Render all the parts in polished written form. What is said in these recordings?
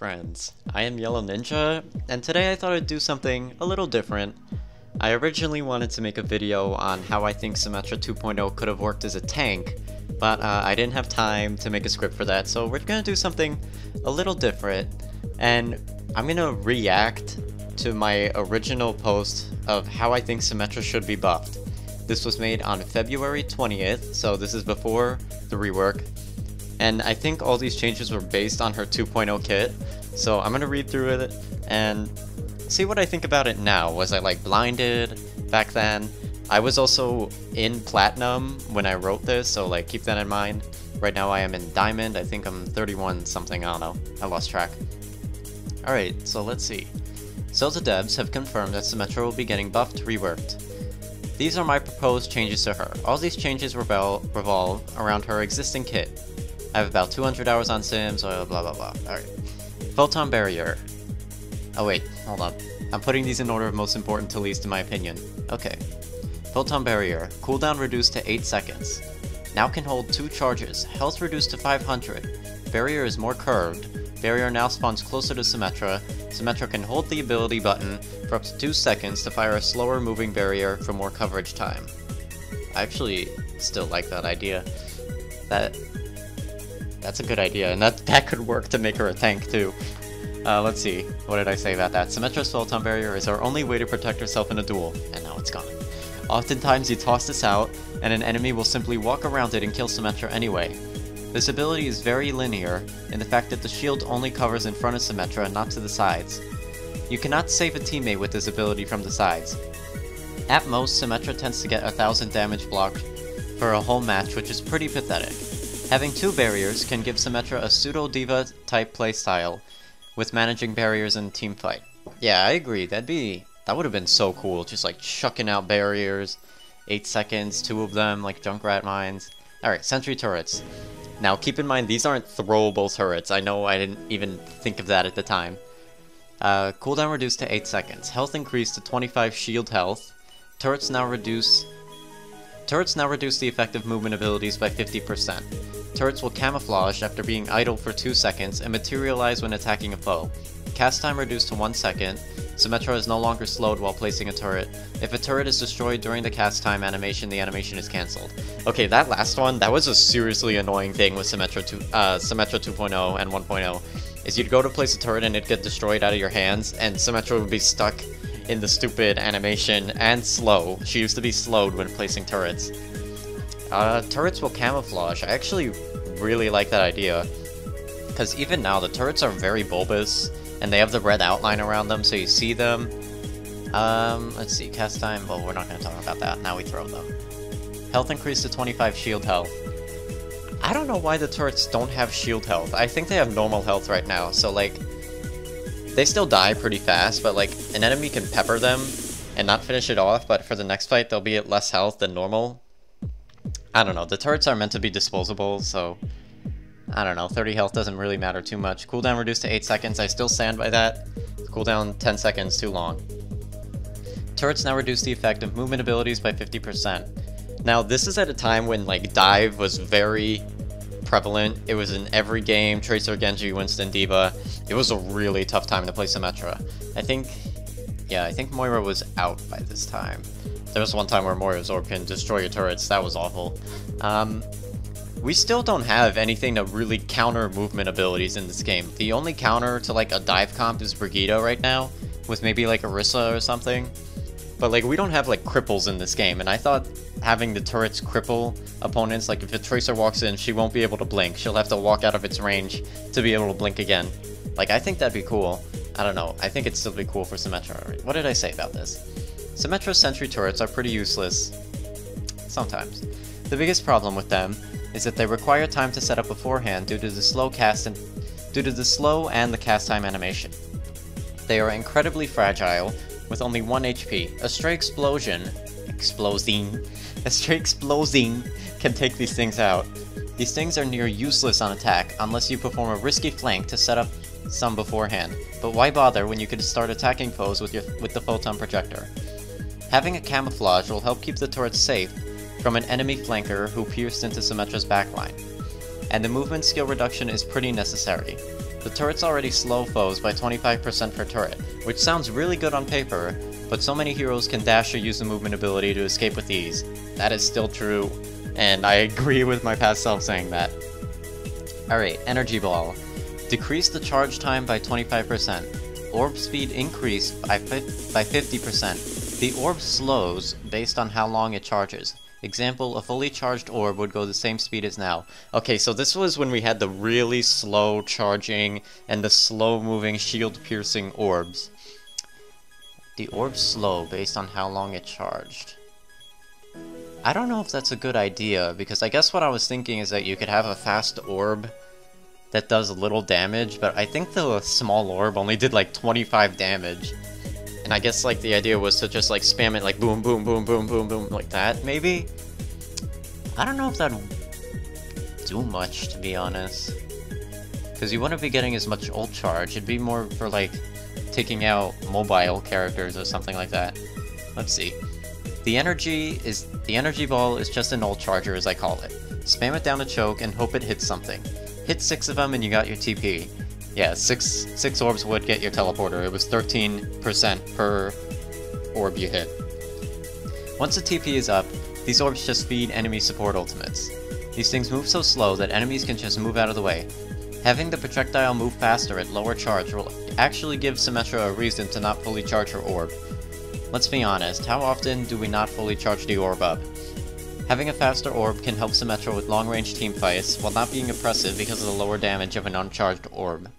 friends, I am YellowNinja, and today I thought I'd do something a little different. I originally wanted to make a video on how I think Symmetra 2.0 could have worked as a tank, but I didn't have time to make a script for that, so we're gonna do something a little different, and I'm gonna react to my original post of how I think Symmetra should be buffed. This was made on February 20th, so this is before the rework. And I think all these changes were based on her 2.0 kit, so I'm gonna read through it and see what I think about it now. Was I like blinded back then? I was also in Platinum when I wrote this, so like keep that in mind. Right now I am in Diamond. I think I'm 31 something, I don't know, I lost track. Alright, so let's see. Zelda devs have confirmed that Symmetra will be getting buffed, reworked. These are my proposed changes to her. All these changes revolve around her existing kit. I have about 200 hours on Sims, blah blah blah. Alright. Photon Barrier. Oh wait, hold on. I'm putting these in order of most important to least in my opinion. Okay. Photon Barrier. Cooldown reduced to 8 seconds. Now can hold 2 charges. Health reduced to 500. Barrier is more curved. Barrier now spawns closer to Symmetra. Symmetra can hold the ability button for up to 2 seconds to fire a slower moving barrier for more coverage time. I actually still like that idea. That's a good idea, and that could work to make her a tank too. Let's see, what did I say about that? Symmetra's Photon Barrier is our only way to protect herself in a duel, and now it's gone. Oftentimes you toss this out, and an enemy will simply walk around it and kill Symmetra anyway. This ability is very linear, in the fact that the shield only covers in front of Symmetra, not to the sides. You cannot save a teammate with this ability from the sides. At most, Symmetra tends to get 1000 damage blocked for a whole match, which is pretty pathetic. Having 2 barriers can give Symmetra a pseudo-diva type playstyle with managing barriers in a team fight. Yeah, I agree, that would have been so cool, just like chucking out barriers, 8 seconds, 2 of them, like Junkrat mines. Alright, sentry turrets. Now keep in mind, these aren't throwable turrets. I know I didn't even think of that at the time. Cooldown reduced to 8 seconds. Health increased to 25 shield health. Turrets now reduce the effective movement abilities by 50%. Turrets will camouflage after being idle for 2 seconds and materialize when attacking a foe. Cast time reduced to 1 second. Symmetra is no longer slowed while placing a turret. If a turret is destroyed during the cast time animation, the animation is cancelled. Okay, that last one, that was a seriously annoying thing with Symmetra 2.0 and 1.0, is you'd go to place a turret and it'd get destroyed out of your hands, and Symmetra would be stuck in the stupid animation and slow. She used to be slowed when placing turrets. Turrets will camouflage. I actually really like that idea, because even now the turrets are very bulbous and they have the red outline around them so you see them. Let's see, cast time, well, we're not going to talk about that, now we throw them. Health increased to 25 shield health. I don't know why the turrets don't have shield health. I think they have normal health right now, so like, they still die pretty fast, but like, an enemy can pepper them and not finish it off, but for the next fight they'll be at less health than normal. I don't know, the turrets are meant to be disposable, so I don't know, 30 health doesn't really matter too much. Cooldown reduced to 8 seconds, I still stand by that. Cooldown 10 seconds, too long. Turrets now reduce the effect of movement abilities by 50%. Now this is at a time when like dive was very prevalent. It was in every game, Tracer, Genji, Winston, D.Va. It was a really tough time to play Symmetra. I think Moira was out by this time. There was one time where Moira's orb can destroy your turrets, that was awful. We still don't have anything to really counter movement abilities in this game. The only counter to like a dive comp is Brigitte right now, with maybe like Orisa or something. But like we don't have like cripples in this game, and I thought having the turrets cripple opponents, like if a Tracer walks in, she won't be able to blink. She'll have to walk out of its range to be able to blink again. Like I think that'd be cool. I don't know, I think it'd still be cool for Symmetra. What did I say about this? Symmetra's sentry turrets are pretty useless. Sometimes. The biggest problem with them is that they require time to set up beforehand due to the slow and the cast time animation. They are incredibly fragile, with only 1 HP. A stray explosion can take these things out. These things are near useless on attack, unless you perform a risky flank to set up some beforehand. But why bother when you could start attacking foes with the photon projector? Having a camouflage will help keep the turrets safe from an enemy flanker who pierced into Symmetra's backline, and the movement skill reduction is pretty necessary. The turrets already slow foes by 25% per turret, which sounds really good on paper, but so many heroes can dash or use the movement ability to escape with ease. That is still true, and I agree with my past self saying that. Alright, Energy Ball. Decrease the charge time by 25%. Orb speed increased by 50%. The orb slows based on how long it charges. Example, a fully charged orb would go the same speed as now. Okay, so this was when we had the really slow charging and the slow moving shield piercing orbs. The orbs slow based on how long it charged. I don't know if that's a good idea, because I guess what I was thinking is that you could have a fast orb that does little damage, but I think the small orb only did like 25 damage. And I guess like the idea was to just like spam it like boom, boom, boom, boom, boom, boom, like that, maybe? I don't know if that'd do much, to be honest. Because you wouldn't be getting as much ult charge, it'd be more for like taking out mobile characters or something like that. Let's see. The energy ball is just an ult charger, as I call it. Spam it down a choke and hope it hits something. Hit 6 of them and you got your TP. Yeah, six orbs would get your teleporter. It was 13% per orb you hit. Once the TP is up, these orbs just feed enemy support ultimates. These things move so slow that enemies can just move out of the way. Having the projectile move faster at lower charge will actually give Symmetra a reason to not fully charge her orb. Let's be honest, how often do we not fully charge the orb up? Having a faster orb can help Symmetra with long-range teamfights, while not being oppressive because of the lower damage of an uncharged orb.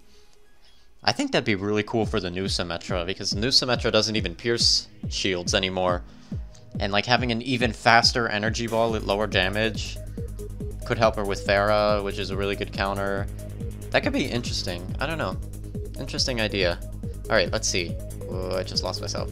I think that'd be really cool for the new Symmetra, because the new Symmetra doesn't even pierce shields anymore. And like having an even faster energy ball at lower damage could help her with Pharah, which is a really good counter. That could be interesting. I don't know. Interesting idea. Alright, let's see. Whoa, I just lost myself.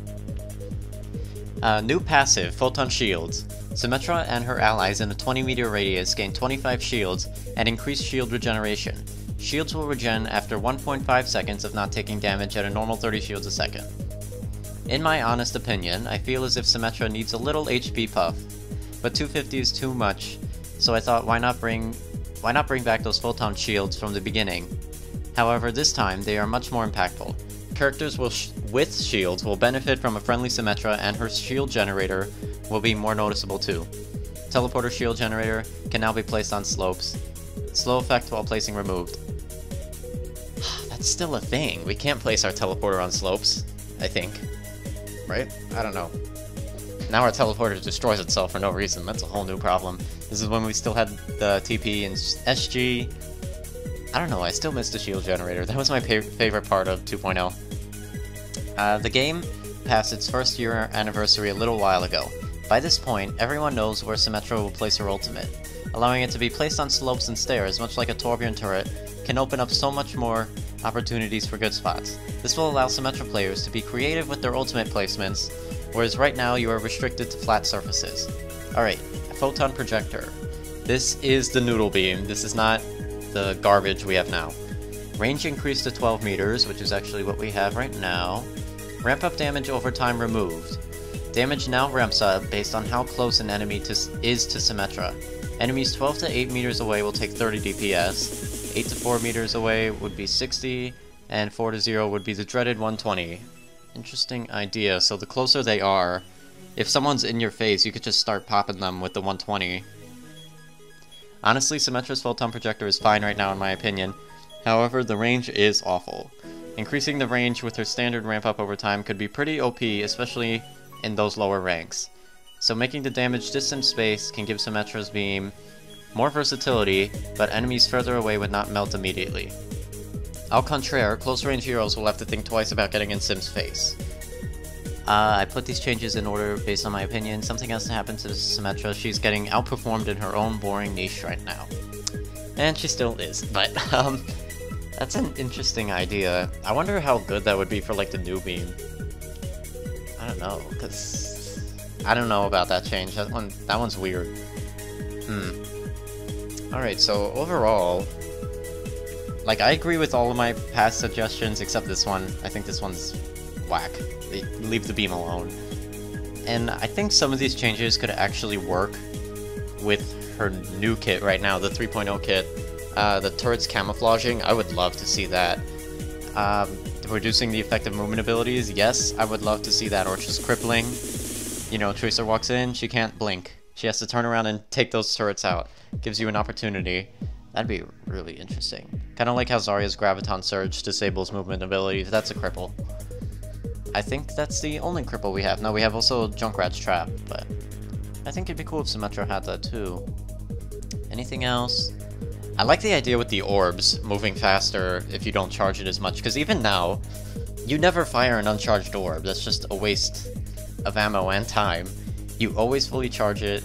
New passive, Photon Shields. Symmetra and her allies in a 20-meter radius gain 25 shields and increase shield regeneration. Shields will regen after 1.5 seconds of not taking damage at a normal 30 shields a second. In my honest opinion, I feel as if Symmetra needs a little HP puff, but 250 is too much, so I thought why not bring back those Photon Shields from the beginning. However, this time they are much more impactful. Characters with shields will benefit from a friendly Symmetra, and her shield generator will be more noticeable too. Teleporter shield generator can now be placed on slopes. Slow effect while placing removed. That's still a thing. We can't place our teleporter on slopes, I think. Right? I don't know. Now our teleporter destroys itself for no reason. That's a whole new problem. This is when we still had the TP and SG. I don't know, I still miss the shield generator. That was my favorite part of 2.0. The game passed its first year anniversary a little while ago. By this point, everyone knows where Symmetra will place her ultimate. Allowing it to be placed on slopes and stairs, much like a Torbjorn turret, can open up so much more opportunities for good spots. This will allow Symmetra players to be creative with their ultimate placements, whereas right now you are restricted to flat surfaces. Alright, Photon Projector. This is the noodle beam. This is not the garbage we have now. Range increased to 12 meters, which is actually what we have right now. Ramp up damage over time removed. Damage now ramps up based on how close an enemy is to Symmetra. Enemies 12 to 8 meters away will take 30 DPS, 8 to 4 meters away would be 60, and 4 to 0 would be the dreaded 120. Interesting idea, so the closer they are, if someone's in your face, you could just start popping them with the 120. Honestly, Symmetra's Photon Projector is fine right now in my opinion, however the range is awful. Increasing the range with her standard ramp up over time could be pretty OP, especially in those lower ranks. So making the damage distance space can give Symmetra's beam more versatility, but enemies further away would not melt immediately. Au contraire, close range heroes will have to think twice about getting in Sim's face. I put these changes in order based on my opinion. Something has to happen to Symmetra. She's getting outperformed in her own boring niche right now. And she still is, but that's an interesting idea. I wonder how good that would be for like the new beam. I don't know, because I don't know about that change. That one's weird. Alright, so overall, like, I agree with all of my past suggestions except this one. I think this one's whack. Leave the beam alone. And I think some of these changes could actually work with her new kit right now, the 3.0 kit. The turret's camouflaging, I would love to see that. Reducing the effective movement abilities, yes, I would love to see that, or just crippling. You know, Tracer walks in, she can't blink. She has to turn around and take those turrets out. Gives you an opportunity. That'd be really interesting. Kind of like how Zarya's Graviton Surge disables movement abilities, that's a cripple. I think that's the only cripple we have. No, we have also Junkrat's Trap, but I think it'd be cool if Symmetra had that too. Anything else? I like the idea with the orbs moving faster if you don't charge it as much, because even now, you never fire an uncharged orb. That's just a waste of ammo and time. You always fully charge it,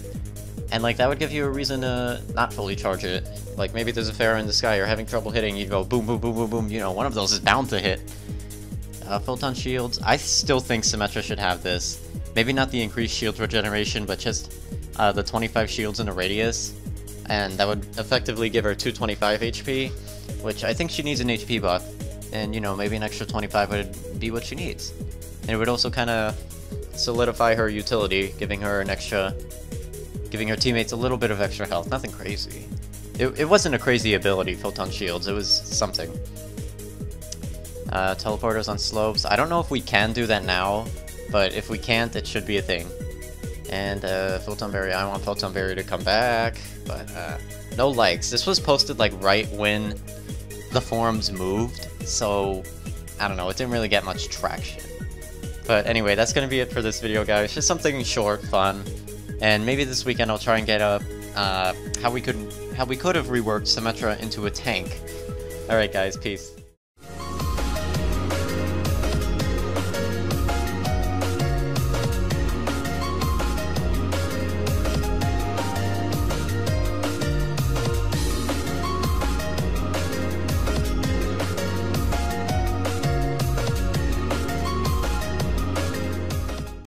and like that would give you a reason to not fully charge it. Like maybe there's a Pharaoh in the sky, you're having trouble hitting, you go boom, boom, boom, boom, boom, you know, one of those is bound to hit. Photon Shields, I still think Symmetra should have this. Maybe not the increased shield regeneration, but just the 25 shields in a radius. And that would effectively give her 225 HP, which I think she needs an HP buff. And, you know, maybe an extra 25 would be what she needs. And it would also kind of solidify her utility, giving her teammates a little bit of extra health. Nothing crazy. It wasn't a crazy ability, Photon Shields, it was something. Teleporters on slopes. I don't know if we can do that now, but if we can't, it should be a thing. And Photon Berry, I want Photon Berry to come back, but no likes. This was posted like right when the forums moved, so I don't know, it didn't really get much traction. But anyway, that's gonna be it for this video, guys. Just something short, fun, and maybe this weekend I'll try and get up how we could have reworked Symmetra into a tank. Alright guys, peace.